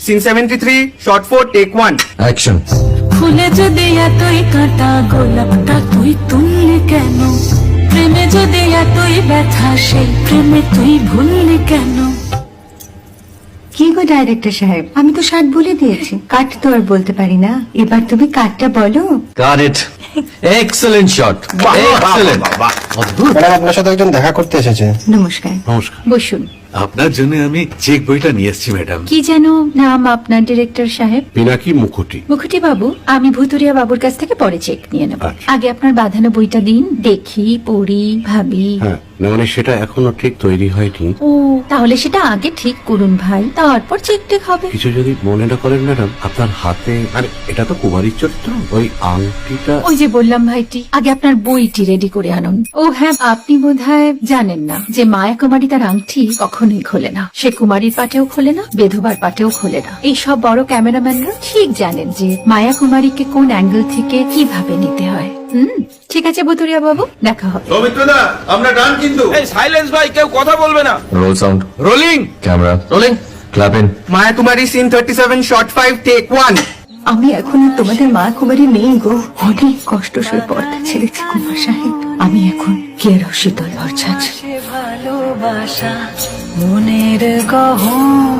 Scene 73 short 4 take 1 action. ফুলে যদি এতই কাঁটা গোলাপটা তুই তুললি কেন? প্রেমে যদি এতই ব্যথা সেই প্রেমে তুই ভুললি কেন? কি গো ডাইরেক্টর সাহেব, আমি তো 60 বলে দিয়েছি, কাট তো আর বলতে পারি না, এবার তুমি কাটটা বলো। Got it. Excellent shot, excellent. Madam, আপনার সাথে একজন দেখা করতে এসেছে। নমস্কার, নমস্কার। বসুন। আপনার জন্য আমি চেক বইটা নিয়ে এসেছি ম্যাডাম। কি যেন নাম আপনার ডিরেক্টর সাহেব? পিনাকি মুখোটি। মুখুটি বাবু, আমি ভুতুরিয়া বাবুর কাছ থেকে পরে চেক নিয়ে নেব। আচ্ছা। আগে আপনার বাঁধানো বইটা দিন, দেখি, পড়ি, ভাবি। হ্যাঁ, না মানে সেটা এখনো ঠিক তৈরি হয়নি। ও, তাহলে সেটা আগে ঠিক করুন ভাই, তারপর চেক টেক হবে। কিছু যদি মনে না করেন ম্যাডাম, আপনার হাতে, আরে এটা তো কুমারীর চরিত্র, ওই আংটিটা। ওই যে বললাম ভাইটি, আগে আপনার বইটি রেডি করে আনুন। ও হ্যাঁ, আপনি বোধহয় জানেন না যে মায়া কুমারী তার আংটি কখনোই খোলে না। সে কুমারীর পাটেও খোলে না, বেধবার পাটেও খোলে না। এই সব বড় ক্যামেরাম্যানরা ঠিক জানেন যে মায়া কুমারীকে কোন অ্যাঙ্গেল থেকে কিভাবে নিতে হয়। ঠিক আছে ভুতুরিয়া বাবু, দেখা হবে। সৌমিত্রদা, আমরা ডান কিন্তু। এই সাইলেন্স ভাই, কেউ কথা বলবে না। Roll sound, rolling. Camera rolling. Clap in. Maya Kumari scene 37 shot 5 take 1 আমি এখন আর তোমাদের মা কুমারী নেই গো, অনেক কষ্ট সয়ে পর্দা ছেড়েছি কুমার সাহেব। আমি এখন কেরো শীতল ভরছাছ। ভালোবাসা মনের গহন